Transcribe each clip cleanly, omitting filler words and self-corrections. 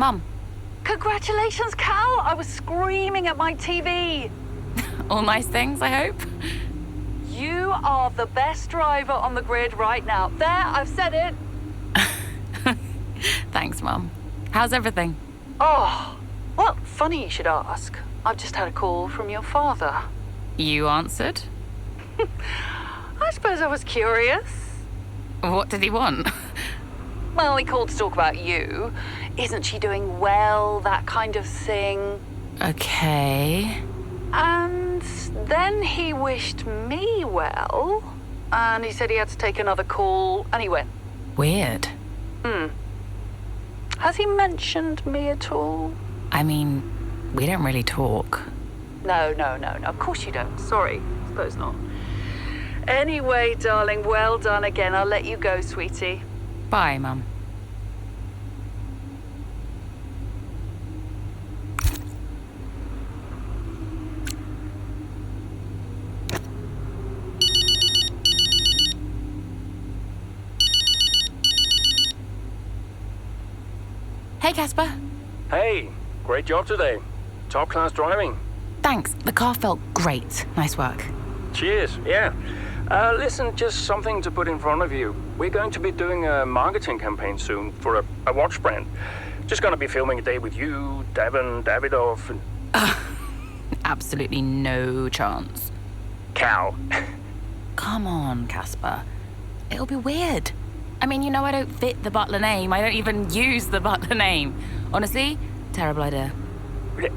Mum. Congratulations, Cal! I was screaming at my TV. All nice things, I hope? You are the best driver on the grid right now. There, I've said it. Thanks, Mum. How's everything? Oh, well, funny you should ask. I've just had a call from your father. You answered? I suppose I was curious. What did he want? Well, he called to talk about you. Isn't she doing well, that kind of thing. Okay. And then he wished me well. And he said he had to take another call, and he went. Weird. Has he mentioned me at all? I mean, we don't really talk. No. Of course you don't. Sorry. Suppose not. Anyway, darling, well done again. I'll let you go, sweetie. Bye, Mum. Hey, Casper. Hey, great job today. Top class driving. Thanks. The car felt great. Nice work. Cheers, yeah. Listen, just something to put in front of you. We're going to be doing a marketing campaign soon for a watch brand. Just gonna be filming a day with you, Devon, Davidoff, and... Absolutely no chance. Cal. Come on, Casper. It'll be weird. I mean, you know I don't fit the Butler name. I don't even use the Butler name. Honestly, terrible idea.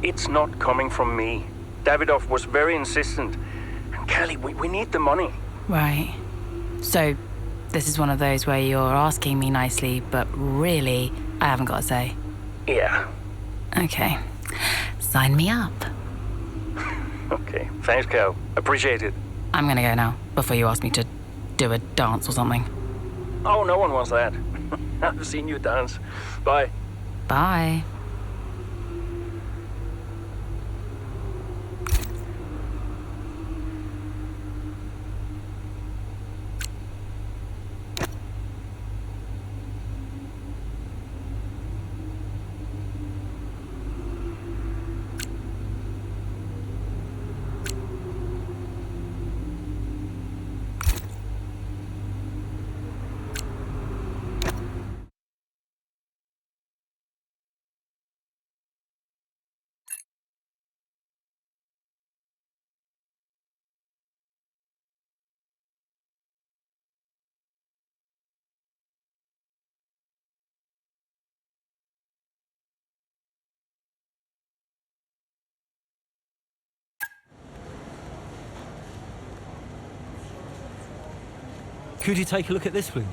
It's not coming from me. Davidoff was very insistent. And Callie, we need the money. Right. So, this is one of those where you're asking me nicely, but really, I haven't got a say. Yeah. Okay. Sign me up. Okay, thanks, Cal. Appreciate it. I'm gonna go now, before you ask me to do a dance or something. Oh, no one wants that. I've seen you dance. Bye. Bye. Could you take a look at this, please?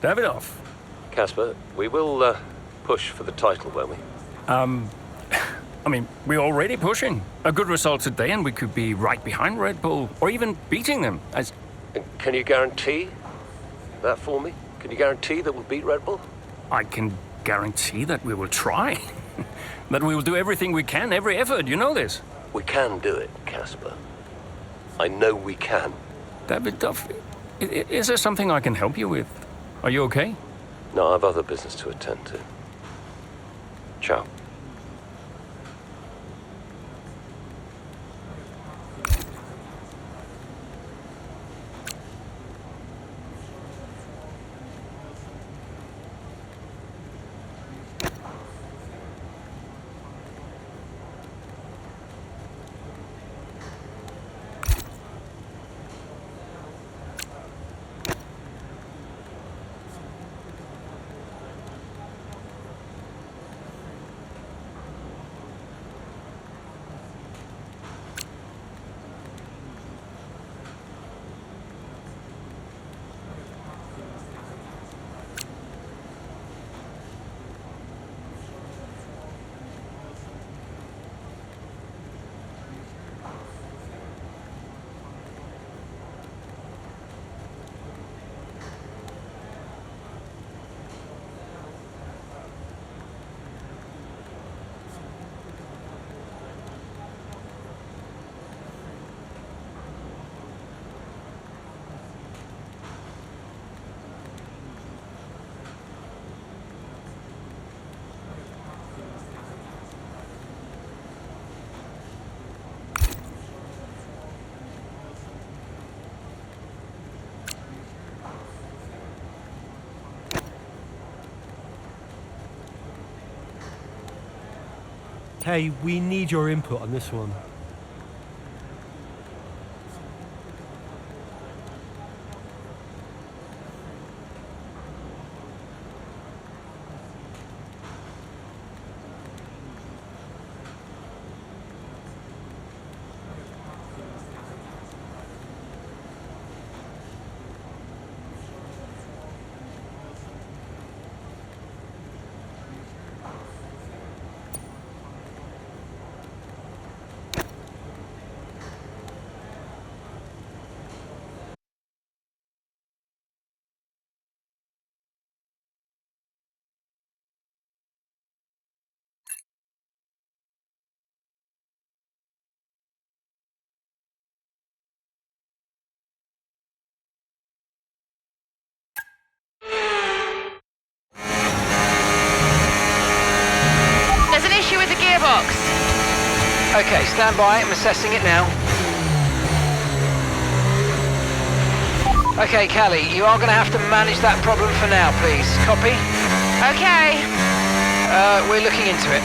Davidoff. Casper, we will push for the title, won't we? I mean, we're already pushing. A good result today and we could be right behind Red Bull, or even beating them. And can you guarantee that for me? Can you guarantee that we'll beat Red Bull? I can guarantee that we will try. That we will do everything we can, every effort, you know this. We can do it, Casper. I know we can. Davidoff, is there something I can help you with? Are you okay? No, I have other business to attend to. Ciao. Hey, we need your input on this one. There's an issue with the gearbox. Okay, stand by. I'm assessing it now. Okay, Callie, you are going to have to manage that problem for now, please. Copy? Okay. We're looking into it.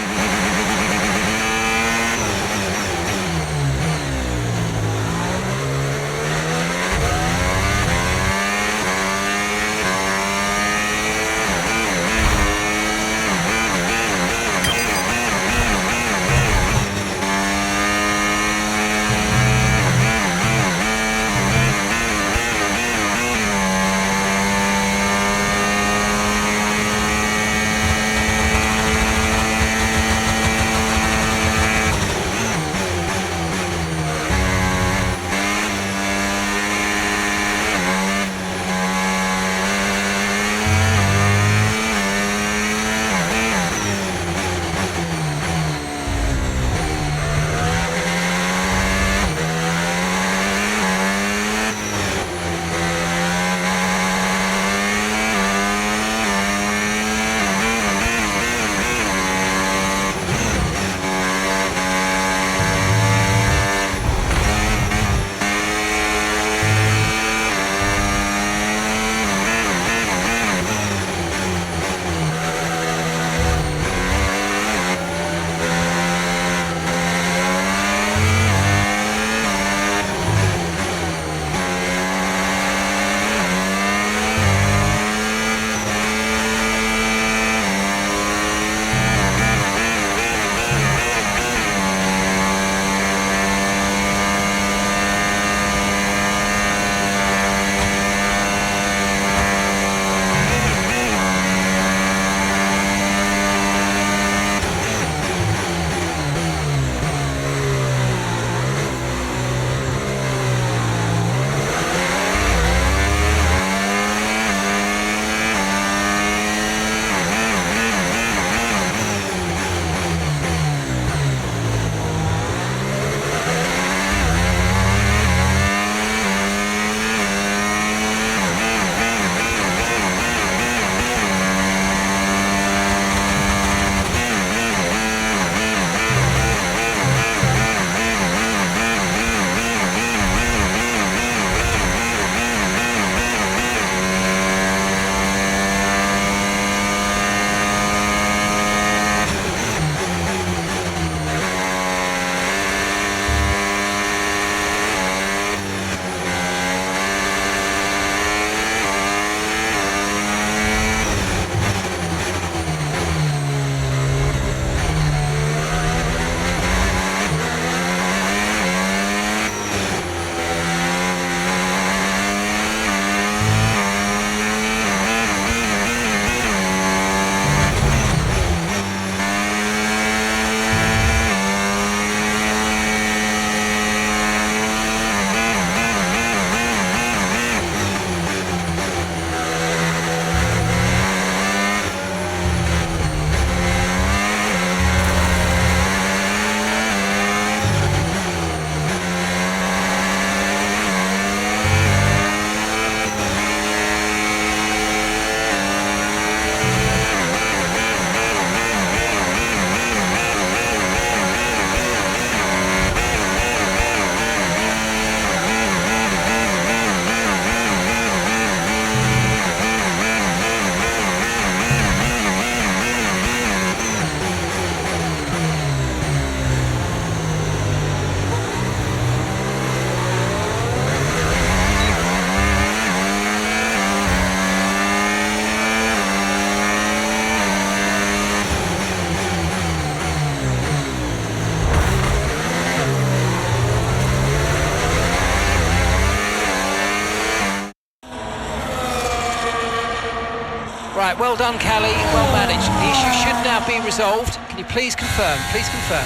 Right, well done, Callie. Well managed. The issue should now be resolved. Can you please confirm? Please confirm.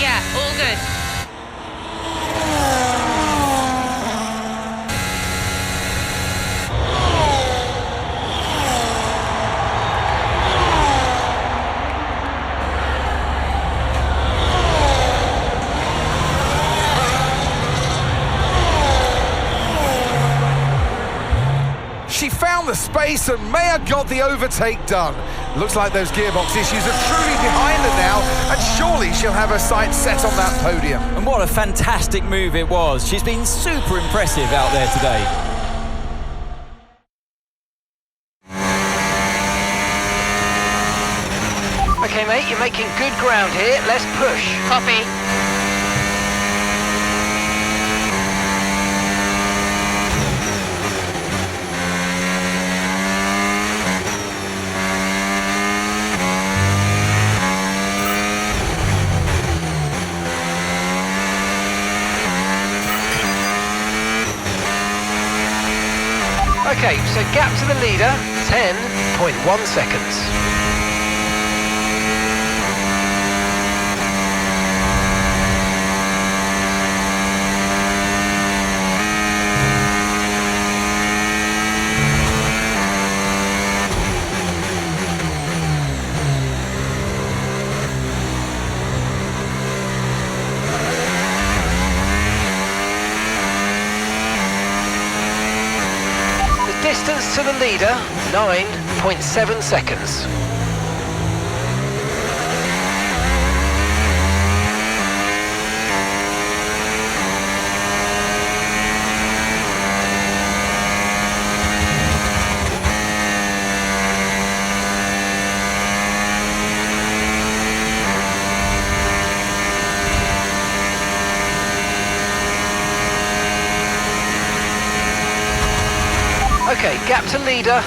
Yeah, all good. She found the space and Maya got the overtake done. Looks like those gearbox issues are truly behind her now, and surely she'll have her sights set on that podium. And what a fantastic move it was. She's been super impressive out there today. Okay, mate, you're making good ground here. Let's push. Copy. Okay, so gap to the leader, 10.1 seconds. Distance to the leader, 9.7 seconds. Okay, gap to leader.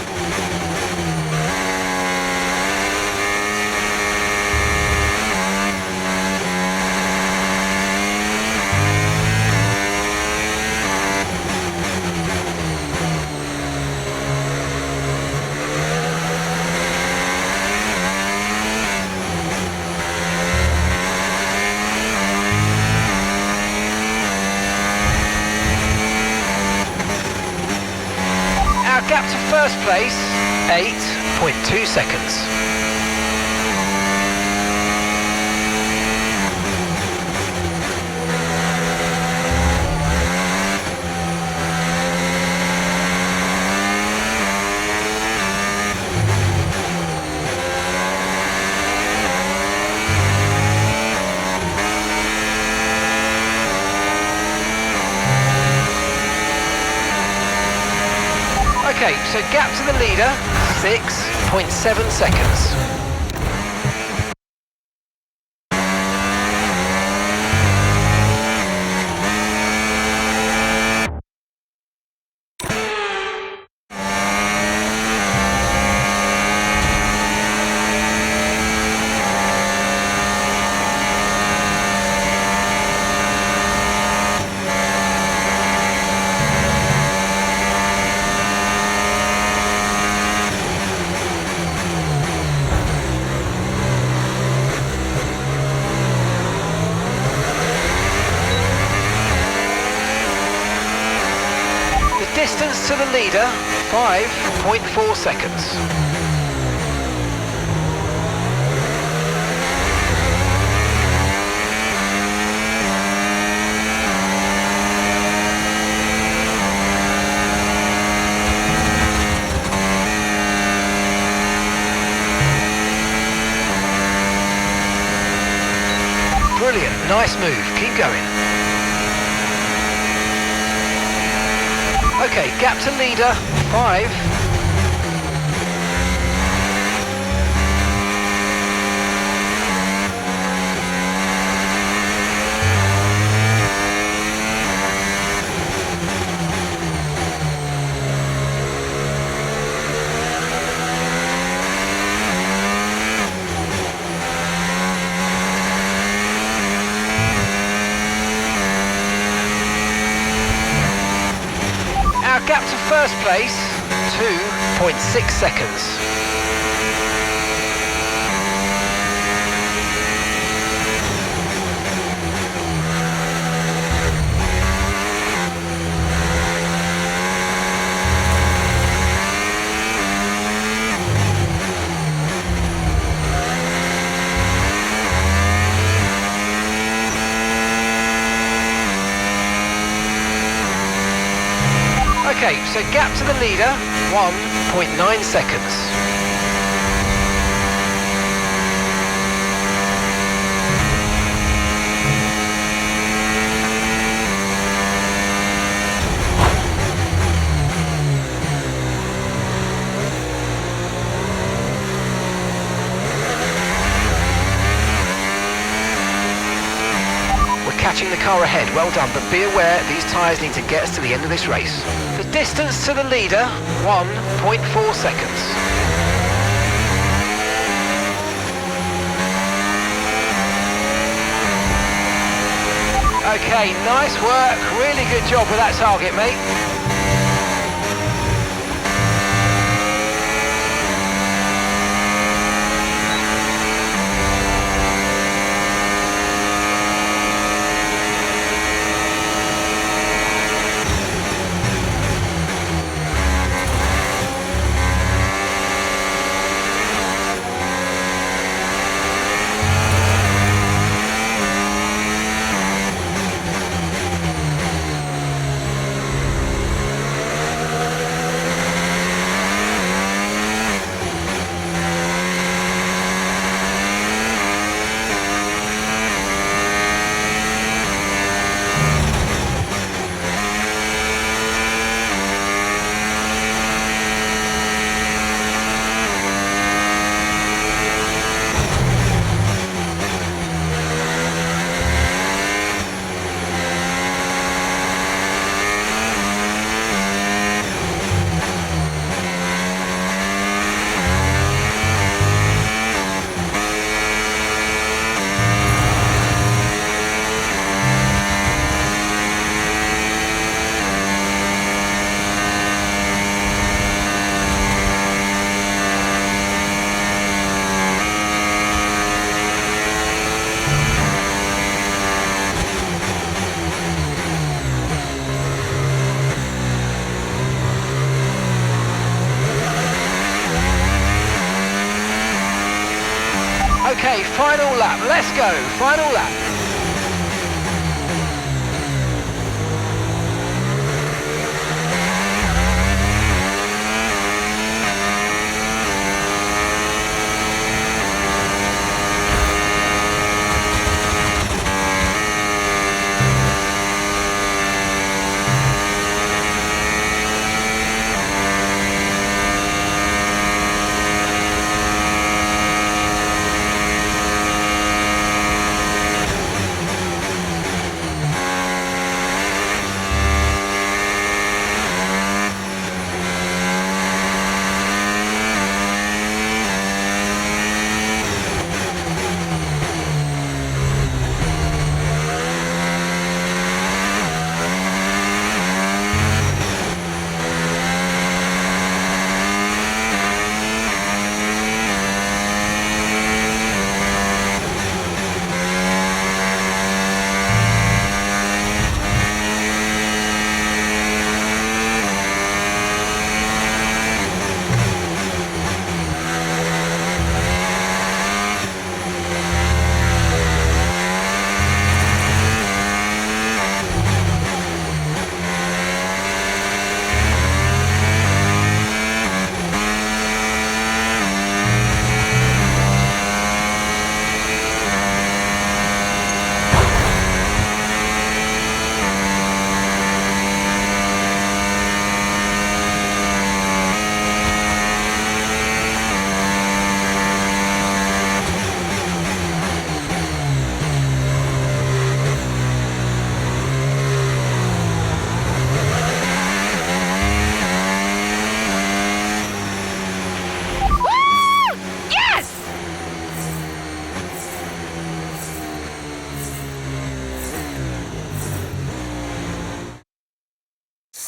Gap to first place, 8.2 seconds. Okay, so gap to the leader, 6.7 seconds. Distance to the leader, 5.4 seconds. Brilliant, nice move, keep going. Okay, gap to leader, 5. Our gap to first place, 2.6 seconds. Okay, so gap to the leader, 1.9 seconds. Catching the car ahead, well done, but be aware these tyres need to get us to the end of this race. The distance to the leader, 1.4 seconds. Okay, nice work, really good job with that target, mate. Okay, final lap, let's go, final lap.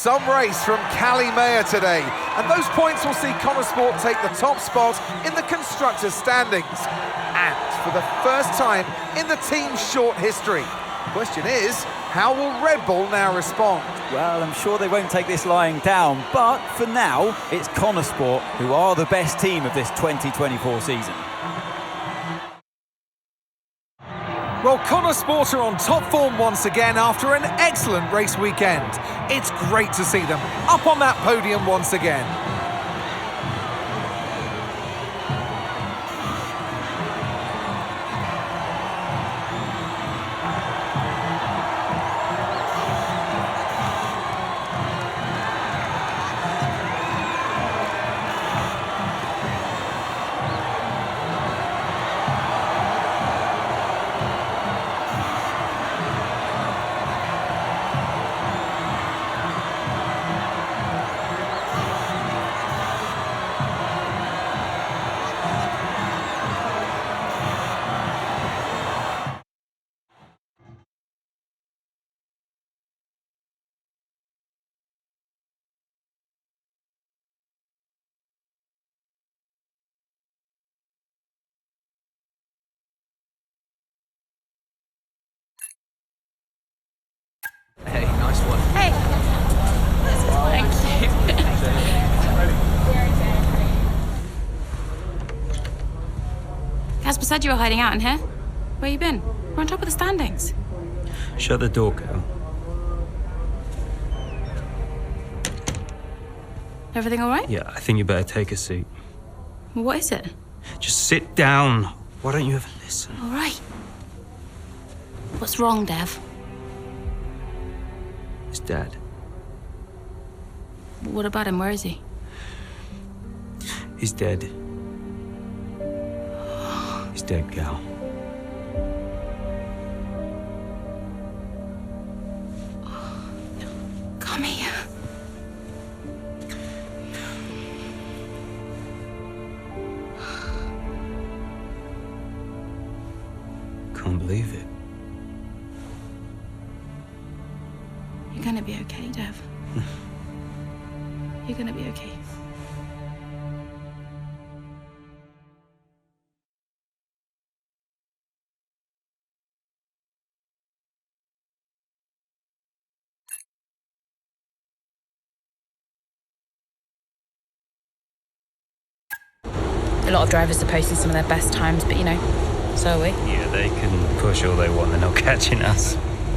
Some race from Callie Mayer today, and those points will see Connor Sport take the top spot in the constructors' standings. And for the first time in the team's short history. Question is, how will Red Bull now respond? Well, I'm sure they won't take this lying down, but for now, it's Connor Sport who are the best team of this 2024 season. Well, Connor Sport are on top form once again after an excellent race weekend. It's great to see them up on that podium once again. Hey, nice one. Hey. Thank you. Casper said you were hiding out in here. Where you been? We're on top of the standings. Shut the door, Cal. Everything all right? Yeah, I think you better take a seat. Well, what is it? Just sit down. Why don't you ever listen? All right. What's wrong, Dev? It's Dad. What about him? Where is he? He's dead. He's dead, Cal. Come here. Can't believe it. You're gonna be okay, Dev. You're gonna be okay. A lot of drivers are posting some of their best times, but you know, so are we. Yeah, they can push all they want. They're not catching us.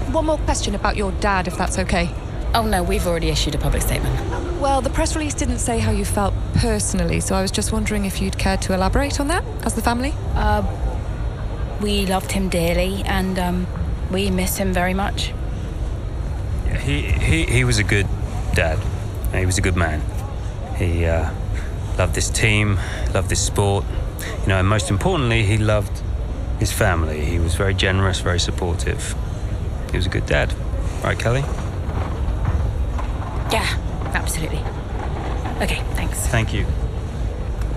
One more question about your dad, if that's okay. Oh no, we've already issued a public statement. Well, the press release didn't say how you felt personally, so I was just wondering if you'd care to elaborate on that, as the family? We loved him dearly, and we miss him very much. Yeah, he was a good dad. He was a good man. He loved this team, loved this sport. You know, and most importantly, he loved his family. He was very generous, very supportive. He was a good dad. Right, Kelly? Yeah, absolutely. Okay, thanks. Thank you.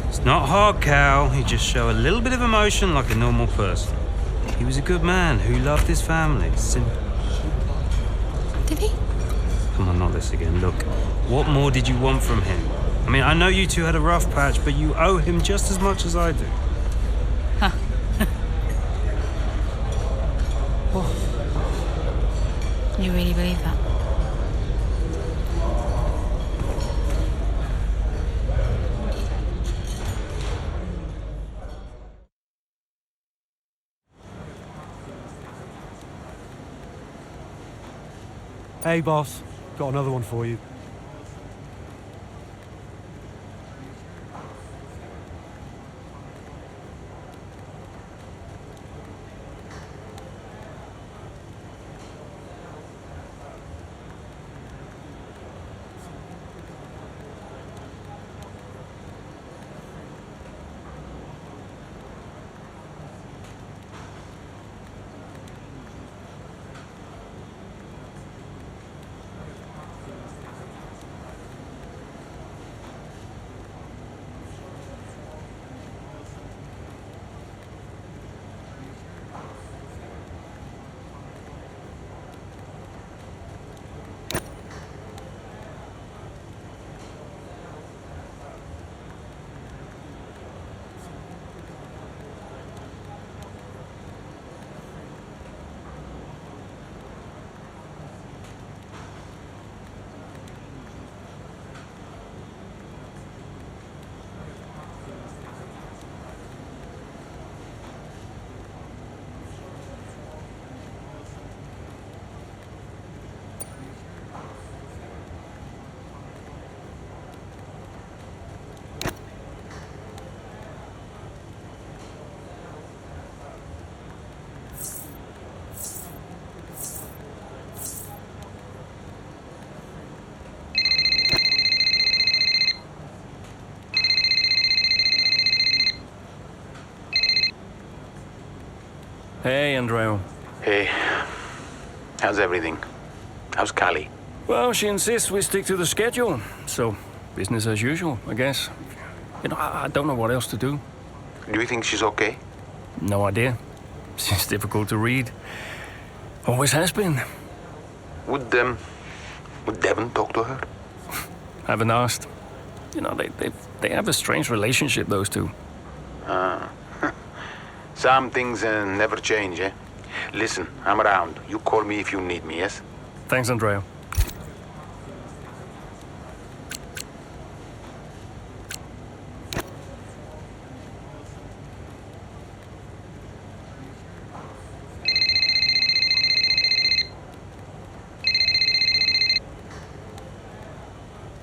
It's not hard, Cal. You just show a little bit of emotion like a normal person. He was a good man who loved his family. Simple. Did he? Come on, not this again. Look, what more did you want from him? I mean, I know you two had a rough patch, but you owe him just as much as I do. Huh. You really believe that? Hey, boss. Got another one for you. Hey, Andrea. Hey, how's everything? How's Callie? Well, she insists we stick to the schedule. So, business as usual, I guess. You know, I don't know what else to do. Do you think she's okay? No idea. She's difficult to read. Always has been. Would Devon talk to her? Haven't asked. You know, they have a strange relationship, those two. Some things never change, eh? Listen, I'm around. You call me if you need me, yes? Thanks, Andrea.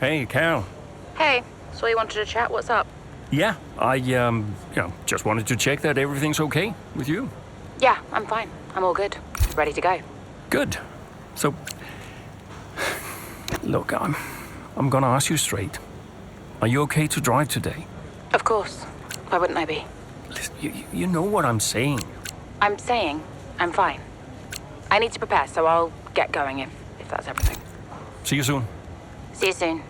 Hey, Cal. Hey, so you wanted to chat? What's up? Yeah, I just wanted to check that everything's okay with you. Yeah, I'm fine. I'm all good. Ready to go. Good. So, look, I'm gonna ask you straight. Are you okay to drive today? Of course. Why wouldn't I be? Listen, you know what I'm saying. I'm saying I'm fine. I need to prepare, so I'll get going if that's everything. See you soon. See you soon.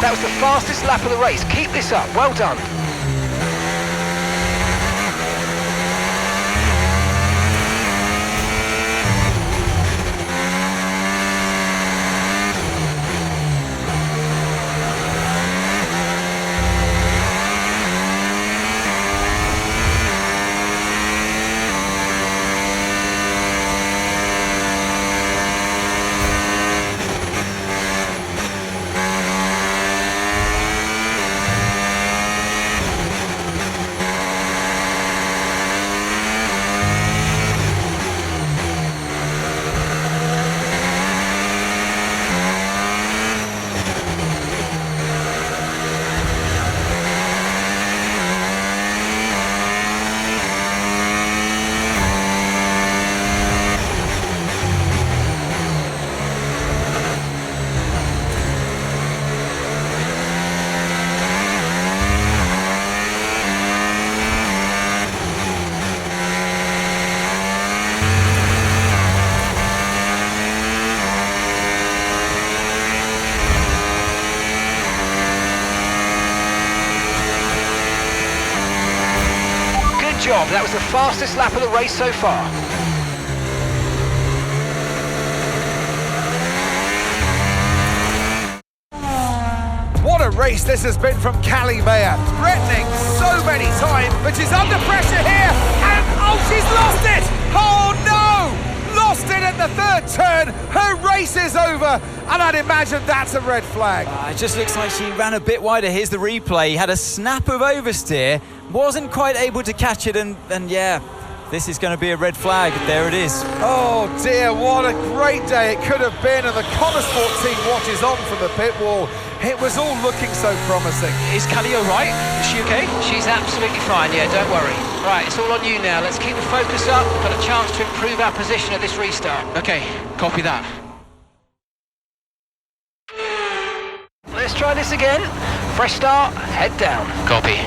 That was the fastest lap of the race. Keep this up. Well done. Job. That was the fastest lap of the race so far. What a race this has been from Callie Mayer. Threatening so many times, but she's under pressure here. And oh, she's lost it! Oh no! lost it at the third turn. Her race is over, and I'd imagine that's a red flag. It just looks like she ran a bit wider. Here's the replay. Had a snap of oversteer, wasn't quite able to catch it, and yeah, this is going to be a red flag. There it is. Oh dear, what a great day it could have been, and the Connosport team watches on from the pit wall. It was all looking so promising. Is Callie all right? Is she okay? She's absolutely fine, yeah, don't worry. Right, it's all on you now. Let's keep the focus up. We've got a chance to improve our position at this restart. Okay, copy that. Let's try this again. Fresh start, head down. Copy.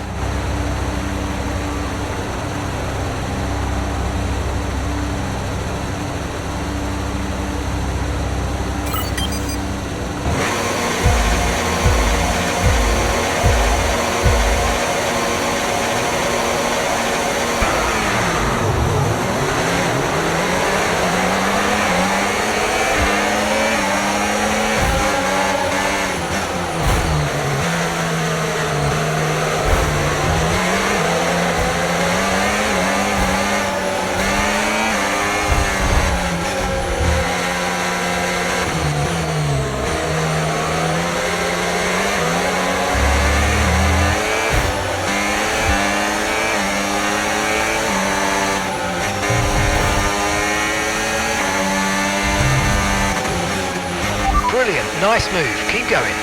Brilliant, nice move, keep going.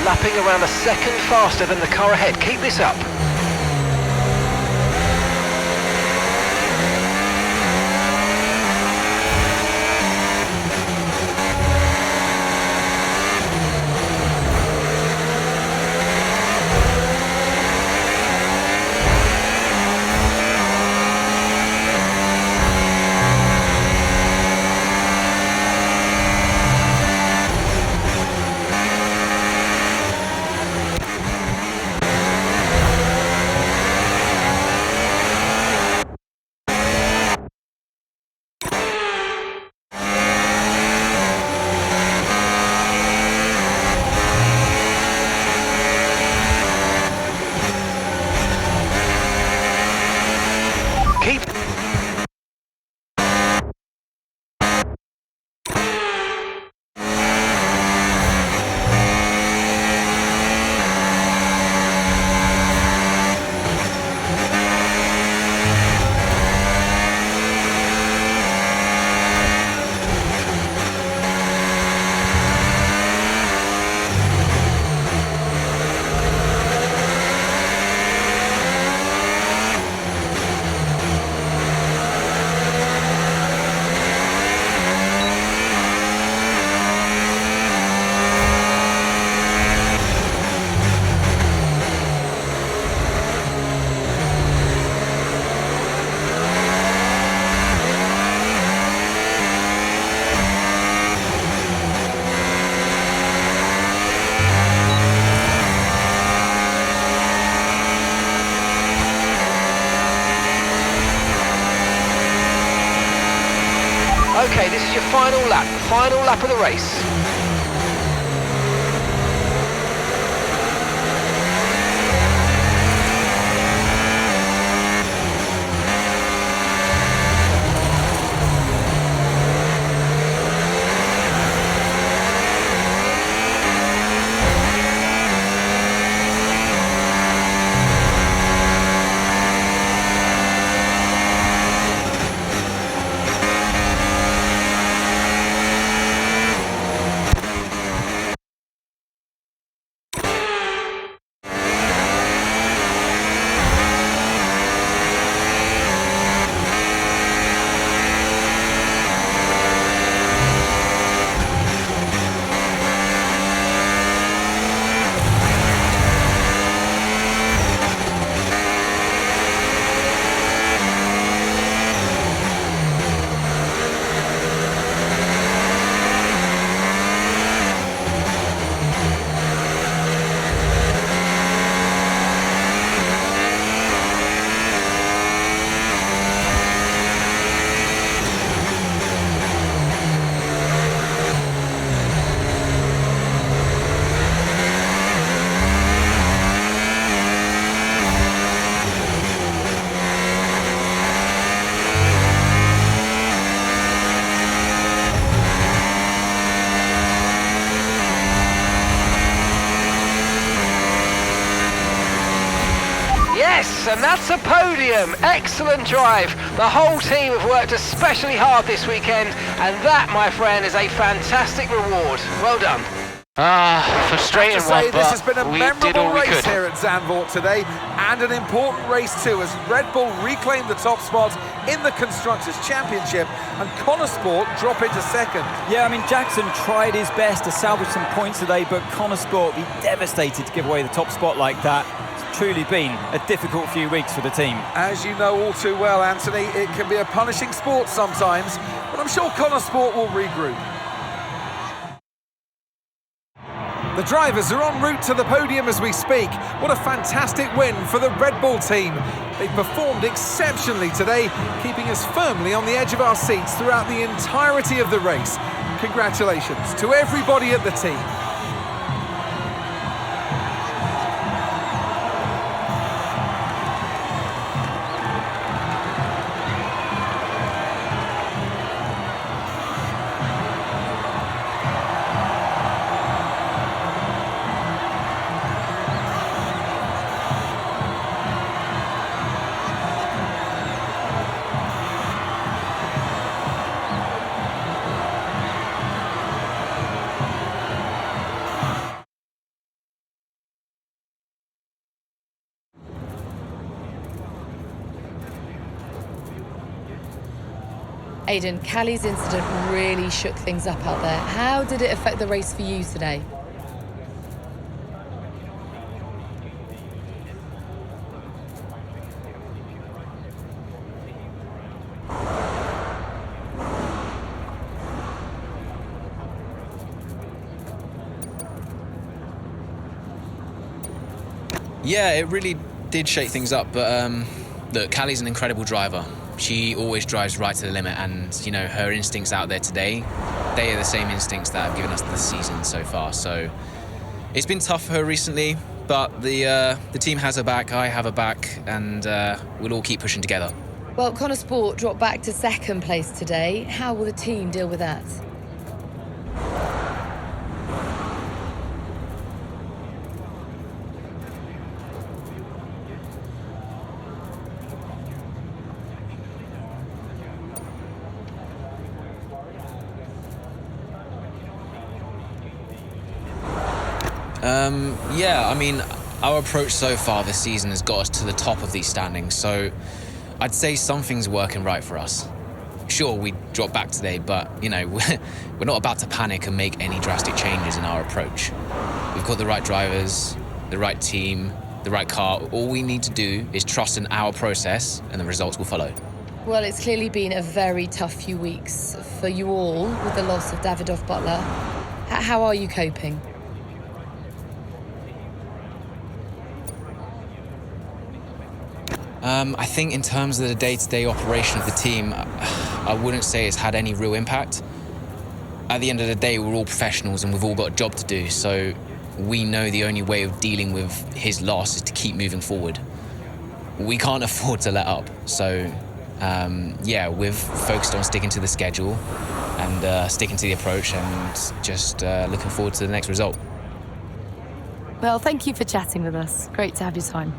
lapping around a second faster than the car ahead. Keep this up. Okay, this is your final lap of the race. Yes, and that's a podium. Excellent drive. The whole team have worked especially hard this weekend, and that, my friend, is a fantastic reward. Well done. Frustrating one, this has been a we did all memorable we race could. here at Zandvoort today, and an important race too, as Red Bull reclaimed the top spot in the Constructors' Championship, and Connor Sport drop into second. Yeah, I mean, Jackson tried his best to salvage some points today, but Connor Sport will be devastated to give away the top spot like that. It's truly been a difficult few weeks for the team. As you know all too well, Anthony, it can be a punishing sport sometimes, but I'm sure Connor Sport will regroup. The drivers are en route to the podium as we speak. What a fantastic win for the Red Bull team. They performed exceptionally today, keeping us firmly on the edge of our seats throughout the entirety of the race. Congratulations to everybody at the team. Aidan, Callie's incident really shook things up out there. How did it affect the race for you today? Yeah, it really did shake things up, but look, Callie's an incredible driver. She always drives right to the limit, and, you know, her instincts out there today, they are the same instincts that have given us the season so far. So it's been tough for her recently, but the team has her back, I have her back, and we'll all keep pushing together. Well, Connor Sport dropped back to second place today. How will the team deal with that? Yeah, I mean, our approach so far this season has got us to the top of these standings, so I'd say something's working right for us. Sure, we dropped back today, but, you know, we're not about to panic and make any drastic changes in our approach. We've got the right drivers, the right team, the right car. All we need to do is trust in our process, and the results will follow. Well, it's clearly been a very tough few weeks for you all with the loss of Davidoff Butler. How are you coping? I think in terms of the day-to-day operation of the team, I wouldn't say it's had any real impact. At the end of the day, we're all professionals and we've all got a job to do, so we know the only way of dealing with his loss is to keep moving forward. We can't afford to let up, so yeah, we've focused on sticking to the schedule and sticking to the approach and just looking forward to the next result. Well, thank you for chatting with us. Great to have your time.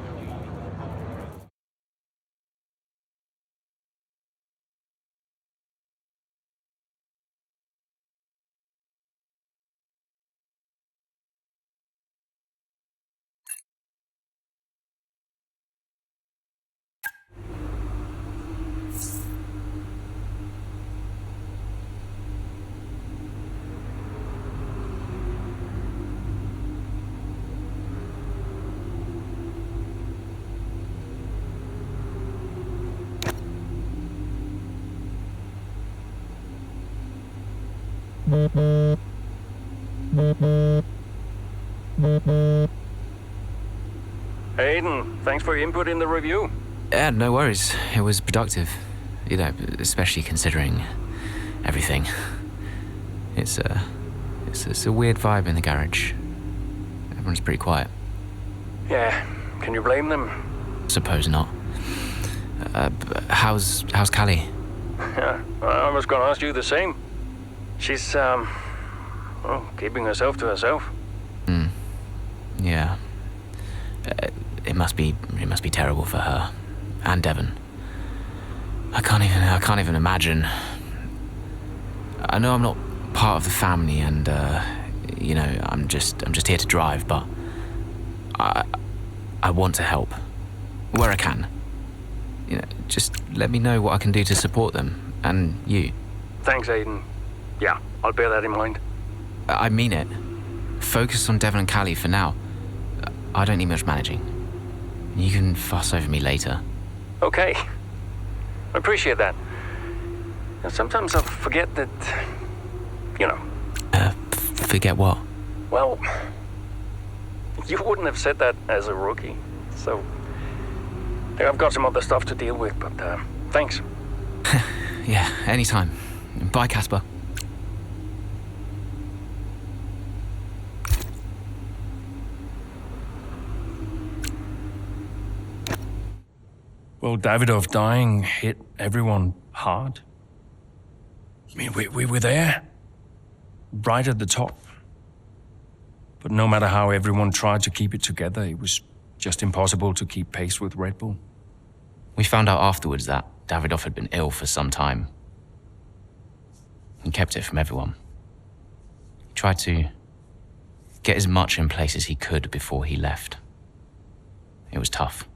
Aidan, thanks for your input in the review. Yeah, no worries. It was productive. You know, especially considering everything. It's a weird vibe in the garage. Everyone's pretty quiet. Yeah, can you blame them? Suppose not. How's Callie? Yeah, I was gonna ask you the same. She's, well, keeping herself to herself. Yeah. It must be terrible for her. And Devon. I can't even imagine. I know I'm not part of the family and, you know, I'm just here to drive, but I want to help. Where I can. You know, just let me know what I can do to support them. And you. Thanks, Aidan. Yeah, I'll bear that in mind. I mean it. Focus on Devon and Callie for now. I don't need much managing. You can fuss over me later. Okay. I appreciate that. And sometimes I forget that, you know. Forget what? Well, you wouldn't have said that as a rookie. So, I've got some other stuff to deal with, but thanks. Yeah, anytime. Bye, Casper. Well, Davidoff dying hit everyone hard. I mean, we were there, right at the top. But no matter how everyone tried to keep it together, it was just impossible to keep pace with Red Bull. We found out afterwards that Davidoff had been ill for some time. He kept it from everyone. He tried to get as much in place as he could before he left. It was tough.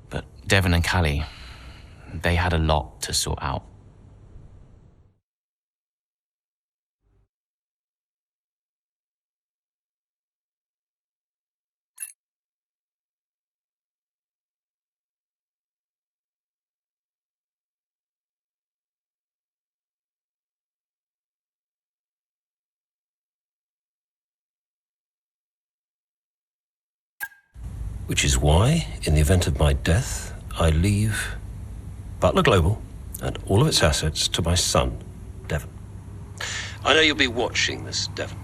But Devon and Callie, they had a lot to sort out. Which is why, in the event of my death, I leave Butler Global and all of its assets to my son, Devon. I know you'll be watching this, Devon.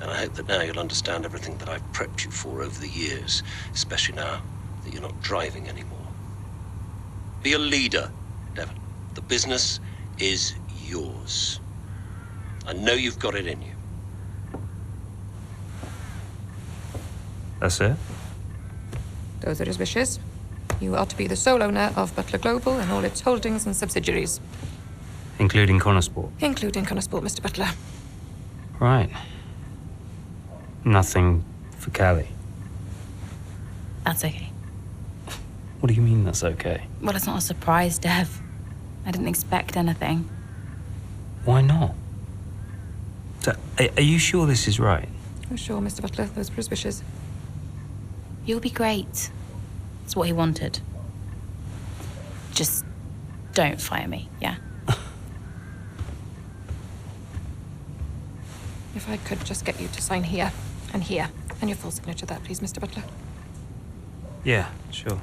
And I hope that now you'll understand everything that I've prepped you for over the years, especially now that you're not driving anymore. Be a leader, Devon. The business is yours. I know you've got it in you. That's it? Those are his wishes. You are to be the sole owner of Butler Global and all its holdings and subsidiaries. Including Connorsport? Including Connorsport, Mr. Butler. Right. Nothing for Callie. That's okay. What do you mean that's okay? Well, it's not a surprise, Dev. I didn't expect anything. Why not? So, are you sure this is right? Oh, sure, Mr. Butler. Those were his wishes. You'll be great. It's what he wanted. Just don't fire me, yeah? If I could just get you to sign here and here, and your full signature there, please, Mr. Butler. Yeah, sure.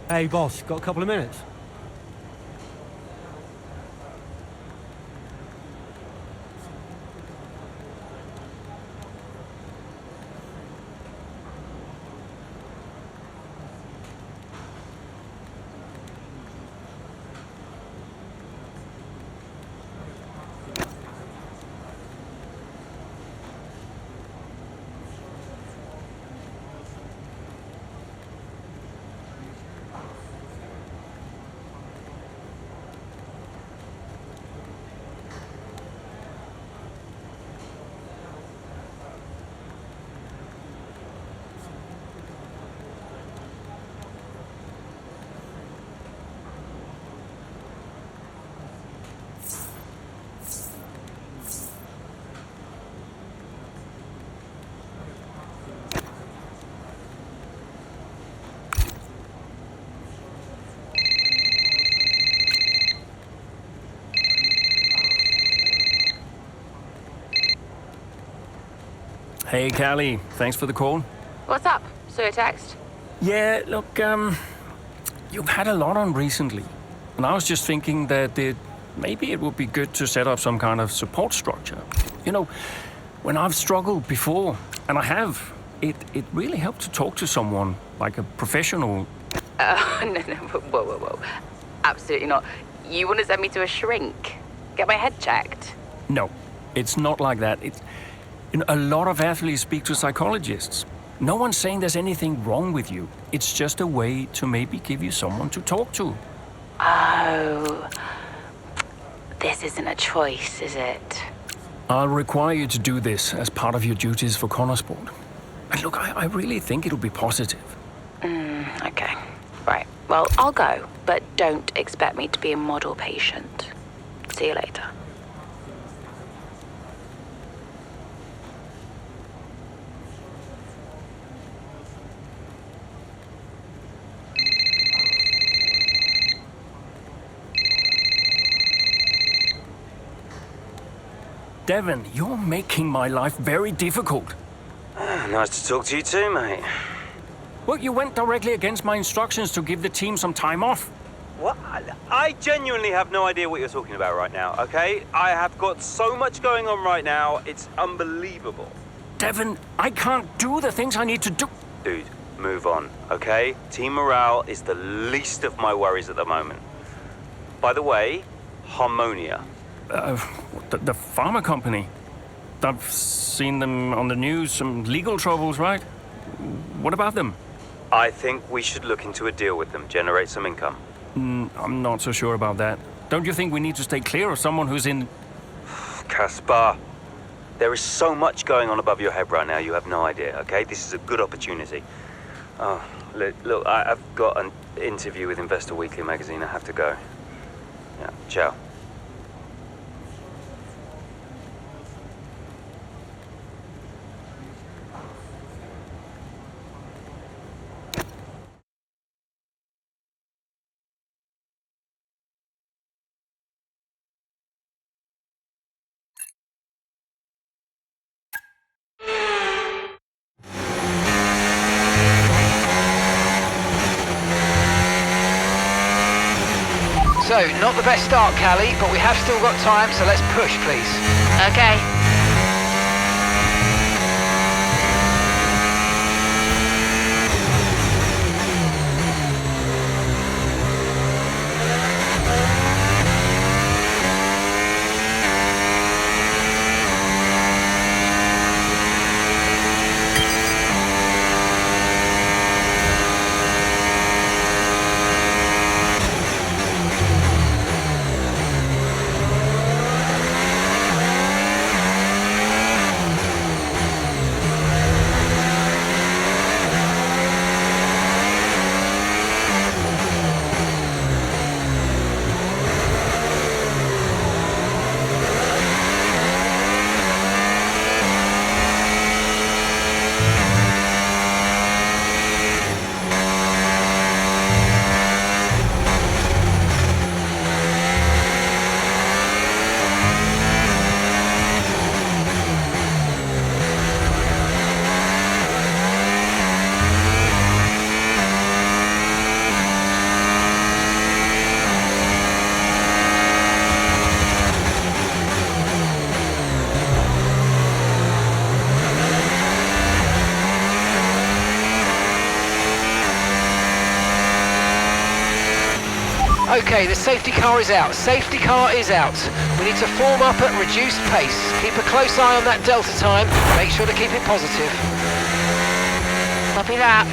Hey, boss, got a couple of minutes? Hey, Callie. Thanks for the call. What's up? Saw your text. Yeah, look, you've had a lot on recently. And I was just thinking that maybe it would be good to set up some kind of support structure. You know, when I've struggled before, and I have, it really helped to talk to someone, like a professional. No, whoa. Absolutely not. You want to send me to a shrink? Get my head checked? No, it's not like that. A lot of athletes speak to psychologists. No one's saying there's anything wrong with you. It's just a way to maybe give you someone to talk to. Oh, this isn't a choice, is it? I'll require you to do this as part of your duties for Connorsport. And look, I really think it'll be positive. Okay. Right. Well, I'll go, but don't expect me to be a model patient. See you later. Devon, you're making my life very difficult. Nice to talk to you too, mate. Well, you went directly against my instructions to give the team some time off. What? I genuinely have no idea what you're talking about right now, okay? I have got so much going on right now, it's unbelievable. Devon, I can't do the things I need to do. Dude, move on, okay? Team morale is the least of my worries at the moment. By the way, Harmonia. The pharma company. I've seen them on the news, some legal troubles, right? What about them? I think we should look into a deal with them, generate some income. I'm not so sure about that. Don't you think we need to stay clear of someone who's in... Caspar, there is so much going on above your head right now, you have no idea, okay? This is a good opportunity. Oh, look, I've got an interview with Investor Weekly magazine. I have to go. Yeah, ciao. So, not the best start, Callie, but we have still got time, so let's push, please. Okay. Okay, the safety car is out. Safety car is out. We need to form up at reduced pace. Keep a close eye on that delta time. Make sure to keep it positive. Copy that.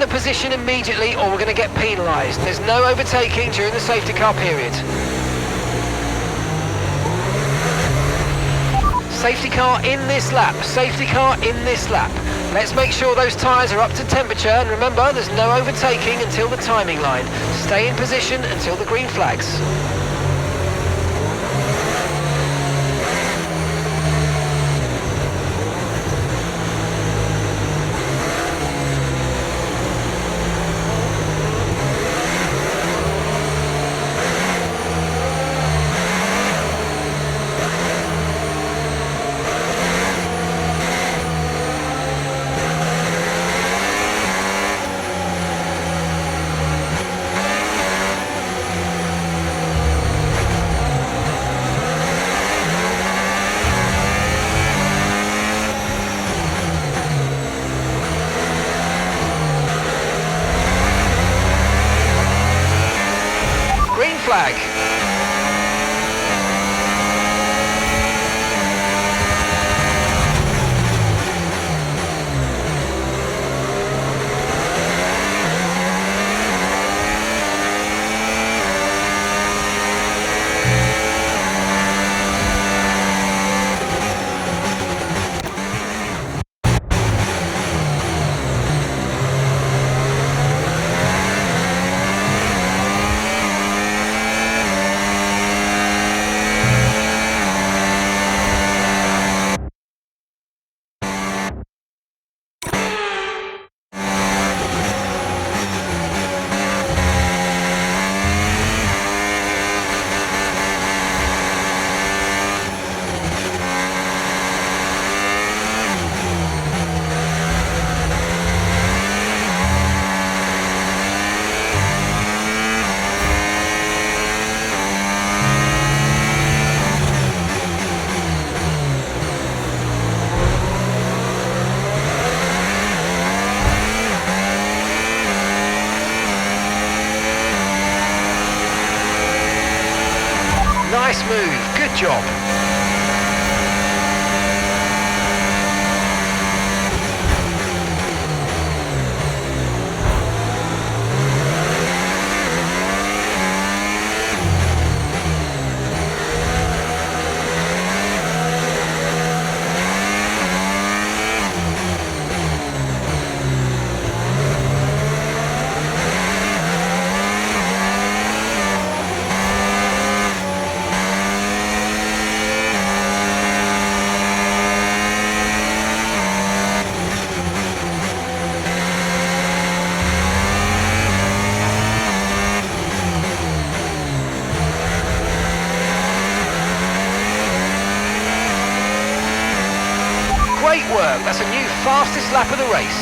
the position immediately or we're going to get penalised. There's no overtaking during the safety car period. Safety car in this lap, safety car in this lap. Let's make sure those tyres are up to temperature, and remember, there's no overtaking until the timing line. Stay in position until the green flags. Flag. Nice move, good job. Great work, that's a new fastest lap of the race.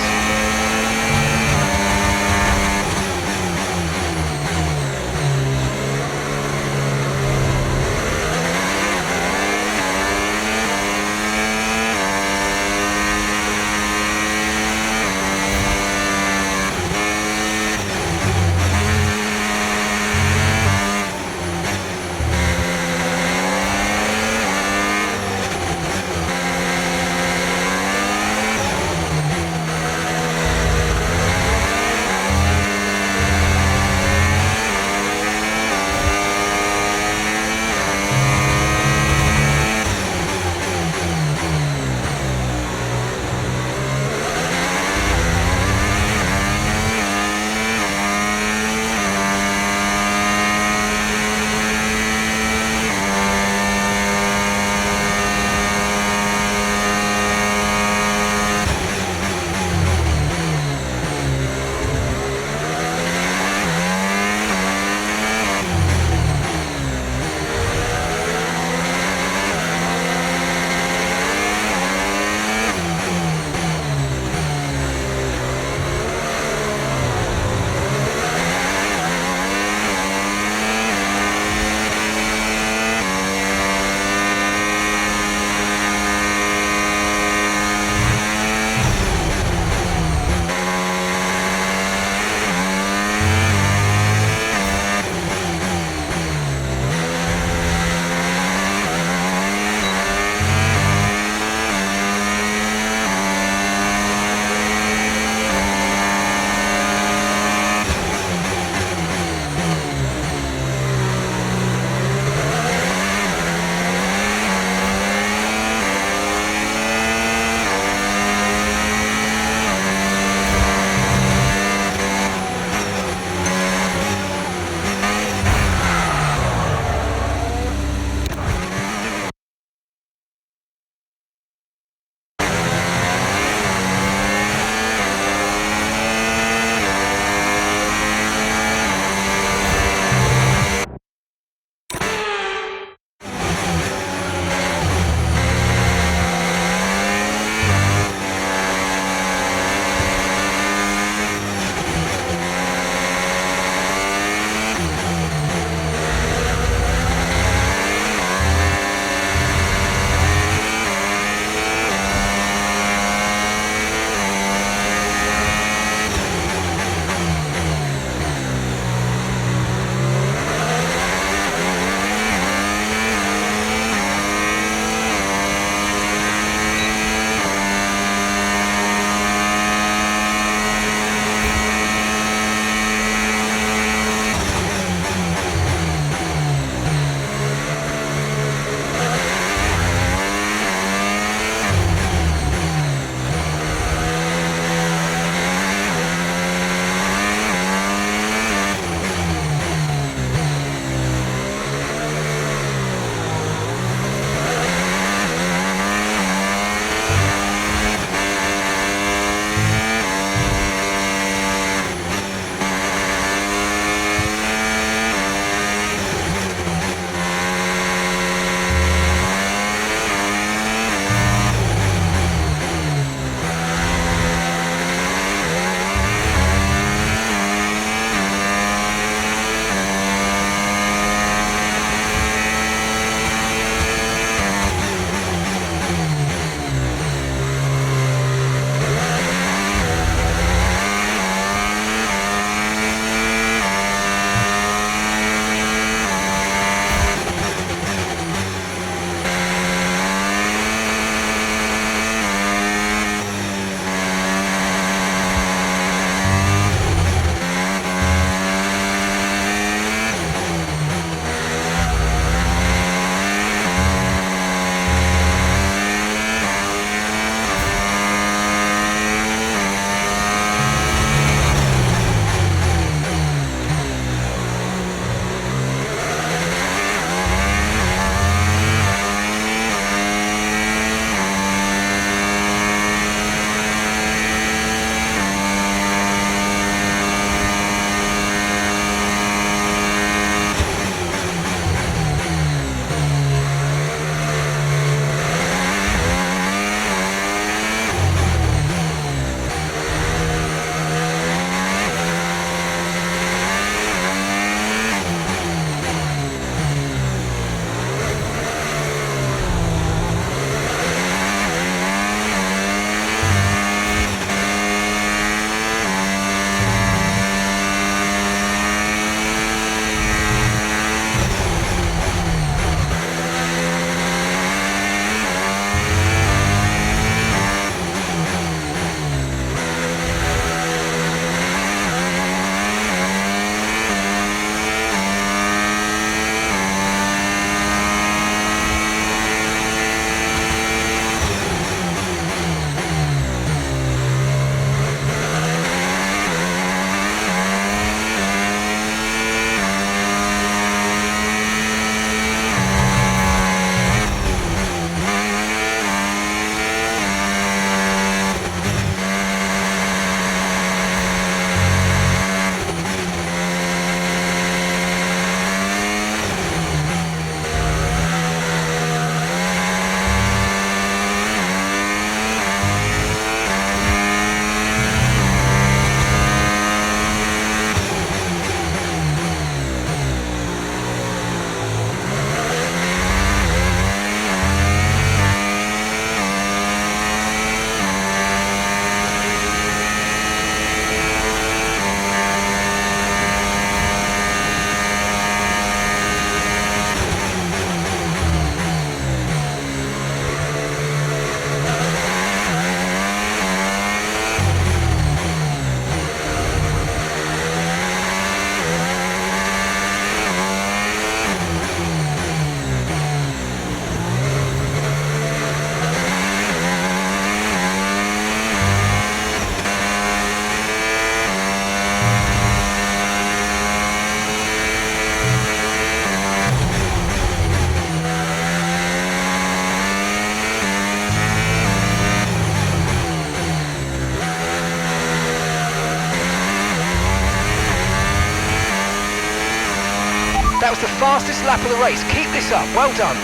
That was the fastest lap of the race. Keep this up. Well done.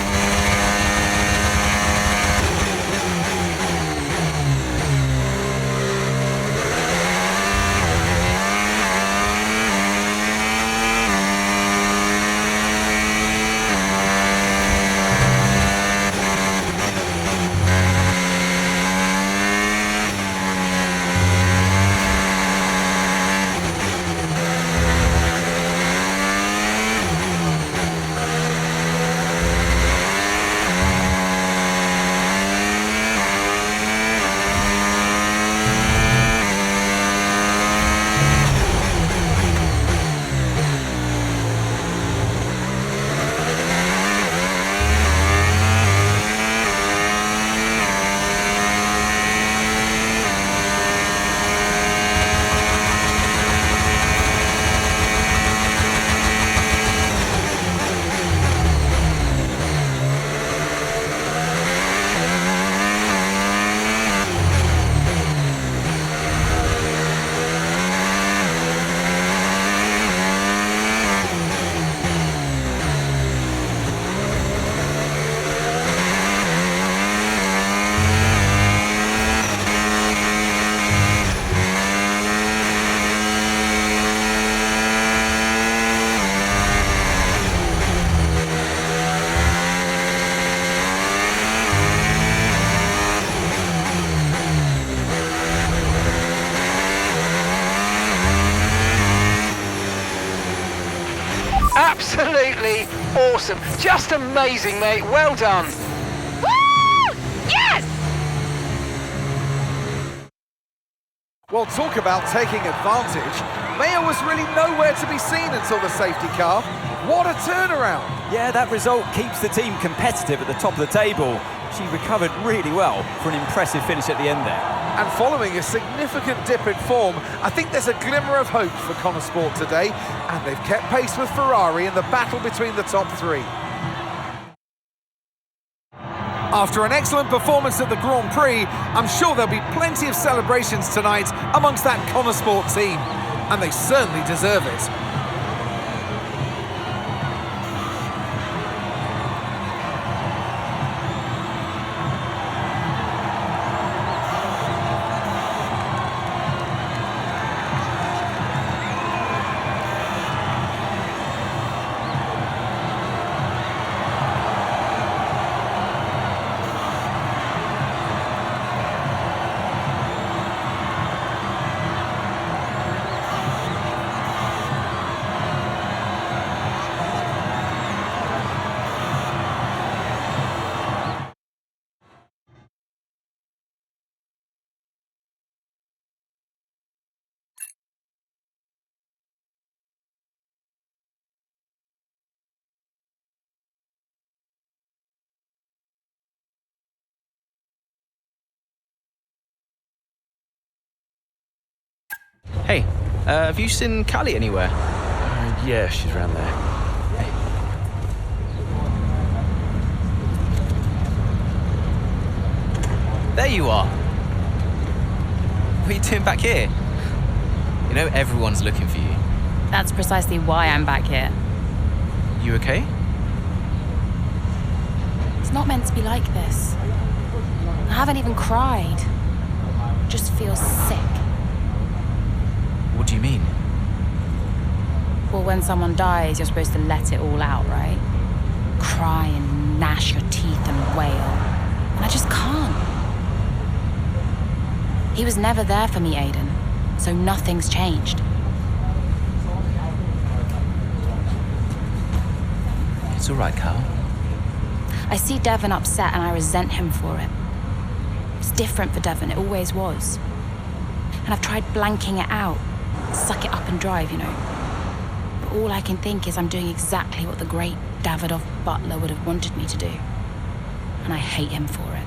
Absolutely awesome. Just amazing, mate. Well done. Woo! Yes! Well, talk about taking advantage. Maya was really nowhere to be seen until the safety car. What a turnaround. Yeah, that result keeps the team competitive at the top of the table. She recovered really well for an impressive finish at the end there. And following a significant dip in form, I think there's a glimmer of hope for Connosport today, and they've kept pace with Ferrari in the battle between the top three. After an excellent performance at the Grand Prix, I'm sure there'll be plenty of celebrations tonight amongst that Connosport team, and they certainly deserve it. Hey, have you seen Callie anywhere? Yeah, she's around there. There you are. What are you doing back here? You know everyone's looking for you. That's precisely why I'm back here. You okay? It's not meant to be like this. I haven't even cried. Just feel sick. What do you mean? Well, when someone dies, you're supposed to let it all out, right? Cry and gnash your teeth and wail. And I just can't. He was never there for me, Aiden. So nothing's changed. It's all right, Carl. I see Devon upset and I resent him for it. It's different for Devon, it always was. And I've tried blanking it out. Suck it up and drive, you know. But all I can think is I'm doing exactly what the great Davidoff Butler would have wanted me to do. And I hate him for it.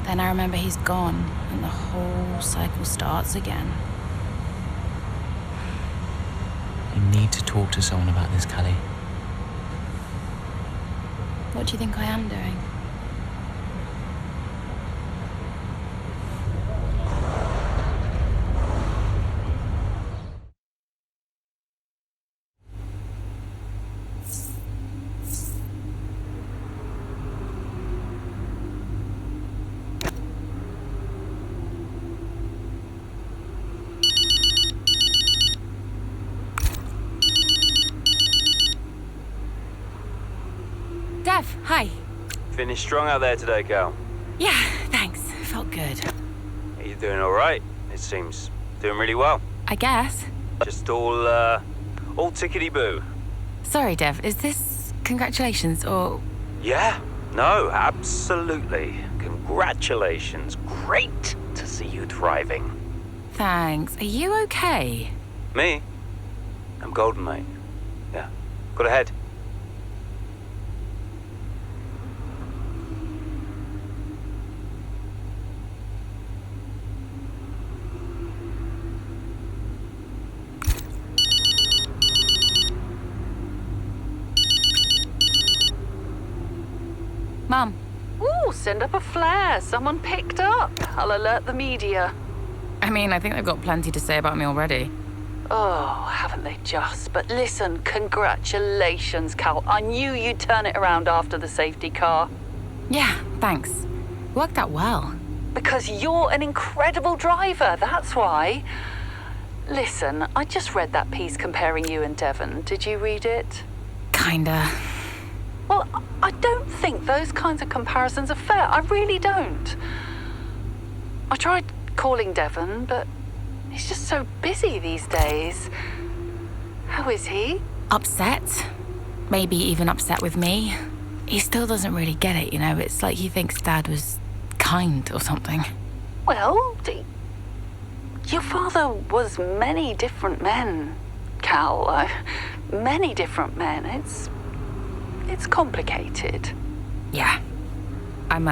Then I remember he's gone, and the whole cycle starts again. You need to talk to someone about this, Callie. What do you think I am doing? Dev, hi. Finished strong out there today, Cal. Yeah, thanks. Felt good. Are you doing all right? It seems doing really well. I guess. Just all tickety-boo. Sorry, Dev, is this congratulations or... Yeah, no, absolutely. Congratulations. Great to see you thriving. Thanks. Are you okay? Me? I'm golden, mate. Yeah. Got ahead. Mum. Ooh, send up a flare. Someone picked up. I'll alert the media. I mean, I think they've got plenty to say about me already. Oh, haven't they just? But listen, congratulations, Cal. I knew you'd turn it around after the safety car. Yeah, thanks. Worked out well. Because you're an incredible driver, that's why. Listen, I just read that piece comparing you and Devon. Did you read it? Kinda. Well, I don't think those kinds of comparisons are fair. I really don't. I tried calling Devon, but he's just so busy these days. How is he? Upset. Maybe even upset with me. He still doesn't really get it, you know? It's like he thinks Dad was kind or something. Well, your father was many different men, Cal. Many different men. It's complicated. Yeah. I'm,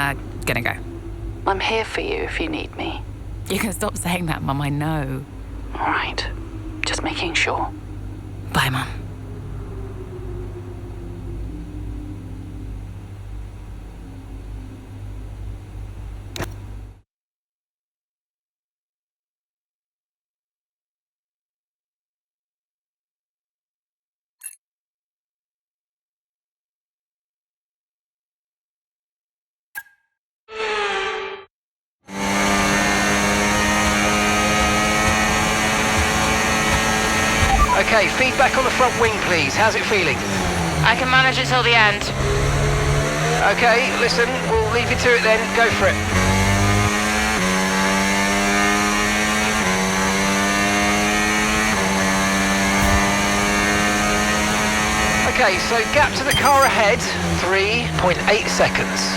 gonna go. I'm here for you if you need me. You can stop saying that, Mum, I know. All right. Just making sure. Bye, Mum. Okay, feedback on the front wing, please. How's it feeling? I can manage it till the end. Okay, listen, we'll leave you to it then. Go for it. Okay, so gap to the car ahead, 3.8 seconds.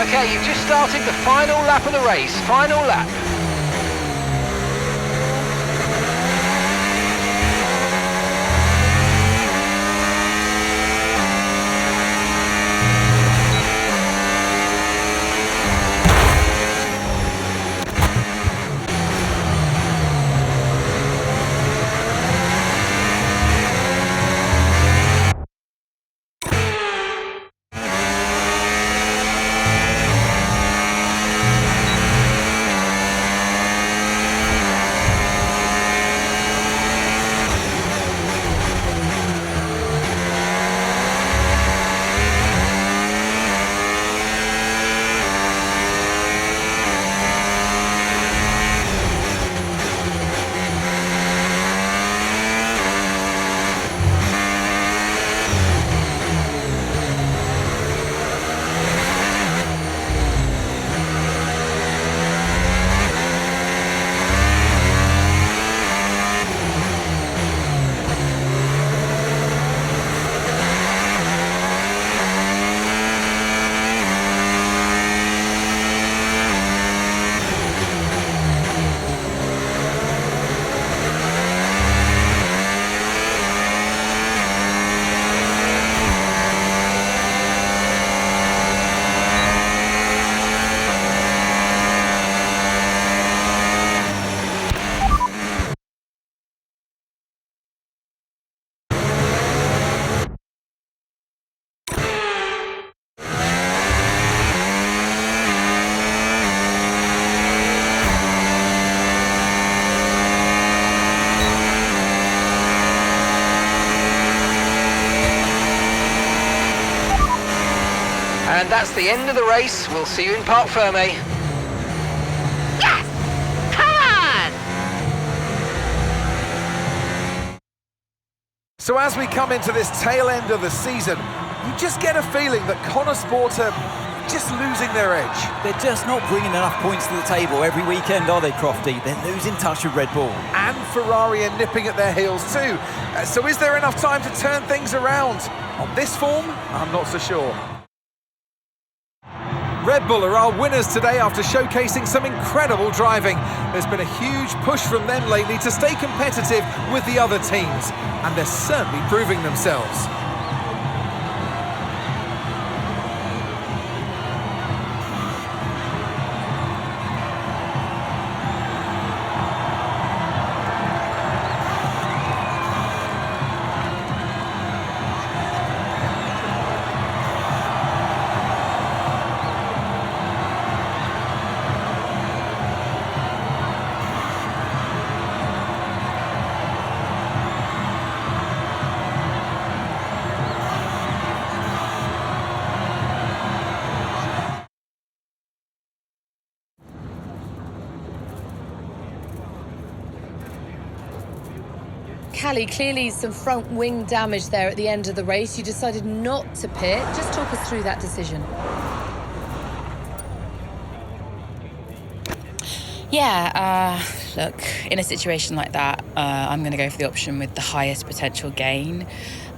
Okay, you've just started the final lap of the race. Final lap. And that's the end of the race. We'll see you in Parc Fermé. Yes! Come on! So as we come into this tail end of the season, you just get a feeling that Connor Sport are just losing their edge. They're just not bringing enough points to the table every weekend, are they, Crofty? They're losing touch with Red Bull. And Ferrari are nipping at their heels too. So is there enough time to turn things around? On this form, I'm not so sure. Red Bull are our winners today after showcasing some incredible driving. There's been a huge push from them lately to stay competitive with the other teams, and they're certainly proving themselves. Callie, clearly some front wing damage there at the end of the race. You decided not to pit. Just talk us through that decision. Yeah, look, in a situation like that, I'm going to go for the option with the highest potential gain.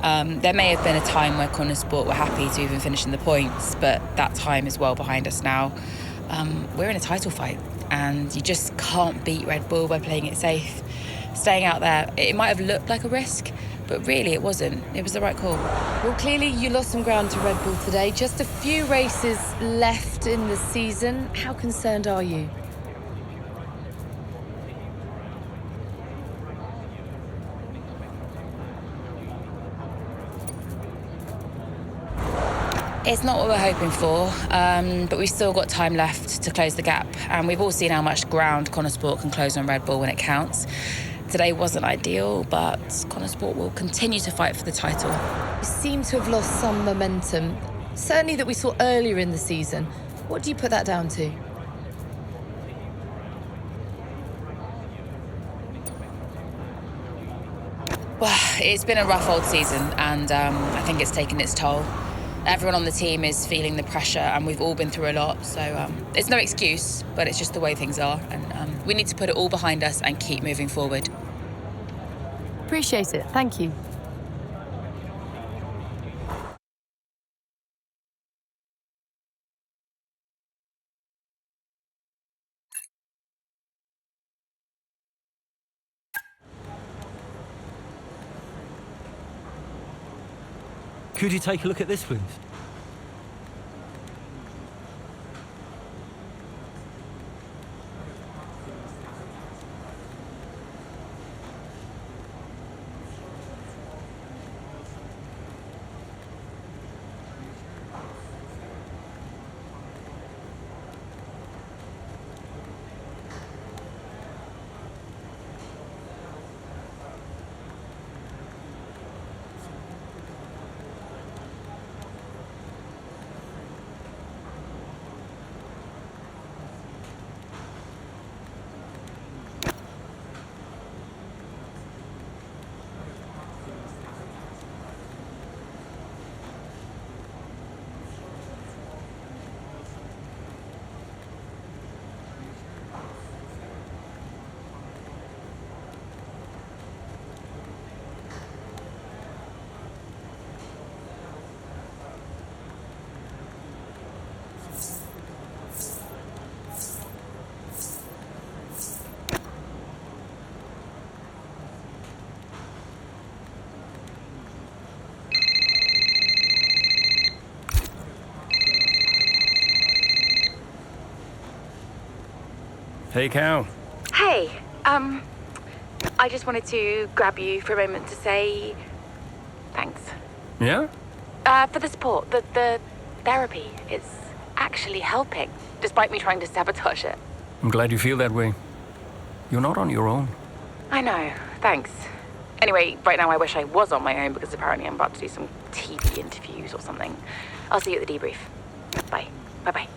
There may have been a time where Connor Sport were happy to even finish in the points, but that time is well behind us now. We're in a title fight, and you just can't beat Red Bull by playing it safe. Staying out there, it might have looked like a risk, but really it wasn't. It was the right call. Well, clearly you lost some ground to Red Bull today. Just a few races left in the season. How concerned are you? It's not what we're hoping for, but we've still got time left to close the gap, and we've all seen how much ground Connor Sport can close on Red Bull when it counts. Today wasn't ideal, but Connor Sport will continue to fight for the title. You seem to have lost some momentum, certainly that we saw earlier in the season. What do you put that down to? Well, it's been a rough old season, and I think it's taken its toll. Everyone on the team is feeling the pressure, and we've all been through a lot, so it's no excuse, but it's just the way things are, and we need to put it all behind us and keep moving forward. Appreciate it. Thank you. Could you take a look at this, please? Hey, Cal. Hey, I just wanted to grab you for a moment to say thanks. Yeah? For the support, the therapy. It's actually helping, despite me trying to sabotage it. I'm glad you feel that way. You're not on your own. I know, thanks. Anyway, right now I wish I was on my own because apparently I'm about to do some TV interviews or something. I'll see you at the debrief. Bye. Bye-bye.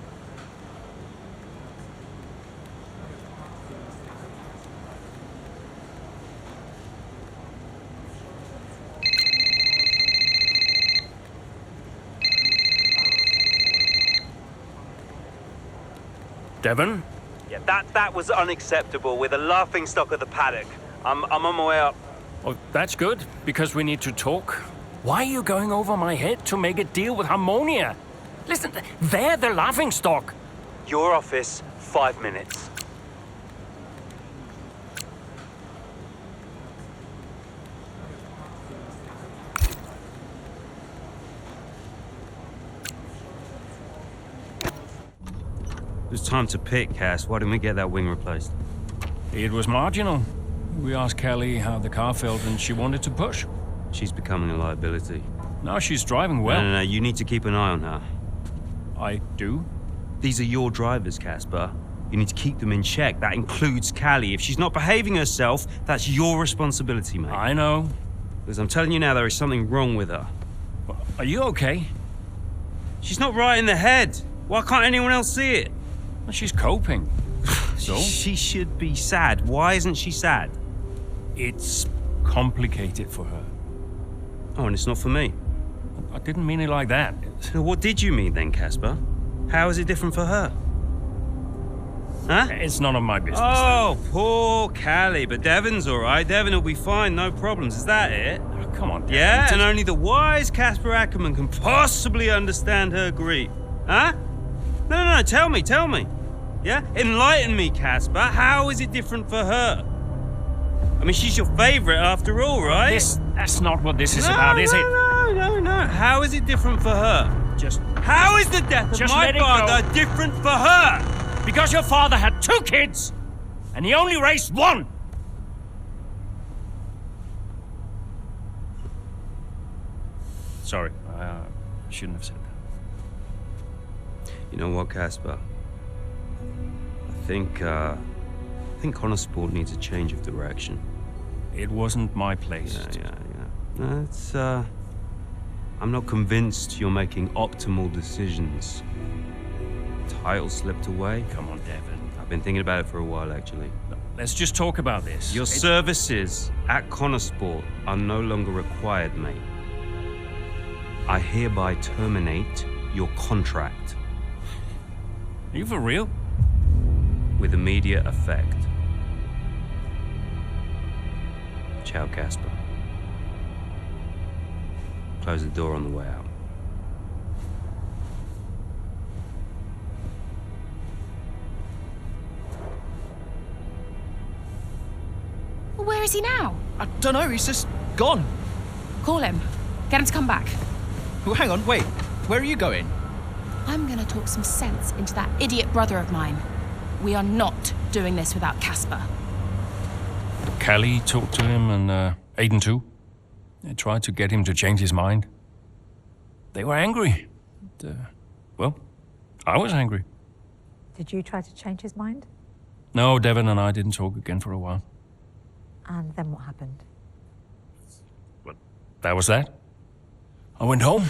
Devon? Yeah, that was unacceptable. We're the laughing stock of the paddock. I'm on my way up. Oh, that's good, because we need to talk. Why are you going over my head to make a deal with Harmonia? Listen, they're the laughing stock. Your office, 5 minutes. It was time to pick, Cass. Why didn't we get that wing replaced? It was marginal. We asked Kelly how the car felt and she wanted to push. She's becoming a liability. Now she's driving well. No, you need to keep an eye on her. I do? These are your drivers, Casper. You need to keep them in check. That includes Callie. If she's not behaving herself, that's your responsibility, mate. I know. Because I'm telling you now, there is something wrong with her. Are you okay? She's not right in the head. Why can't anyone else see it? Well, she's coping. So? She should be sad. Why isn't she sad? It's complicated for her. Oh, and it's not for me. I didn't mean it like that. So what did you mean then, Casper? How is it different for her? Huh? It's none of my business. Oh, poor Callie. But Devon's all right. Devon will be fine, no problems. Is that it? Oh, come on, Devon. Yeah, and only the wise Casper Ackerman can possibly understand her grief. Huh? No, tell me. Yeah? Enlighten me, Casper. How is it different for her? I mean, she's your favorite after all, right? That's not what this is about, is it? No. How is it different for her? How is the death of my father different for her? Because your father had 2 kids, and he only raised 1. Sorry, I shouldn't have said that. You know what, Casper? I think Connor Sport needs a change of direction. It wasn't my place. Yeah. No, it's, I'm not convinced you're making optimal decisions. Title slipped away. Come on, Devon. I've been thinking about it for a while, actually. Let's just talk about this. Your services at Connor Sport are no longer required, mate. I hereby terminate your contract. Are you for real? With immediate effect. Ciao, Casper. Close the door on the way out. Well, where is he now? I don't know, he's just gone. Call him. Get him to come back. Well, hang on, wait. Where are you going? I'm gonna talk some sense into that idiot brother of mine. We are not doing this without Casper. Callie talked to him and Aiden too. They tried to get him to change his mind. They were angry. Well, I was angry. Did you try to change his mind? No, Devon and I didn't talk again for a while. And then what happened? That was that. I went home,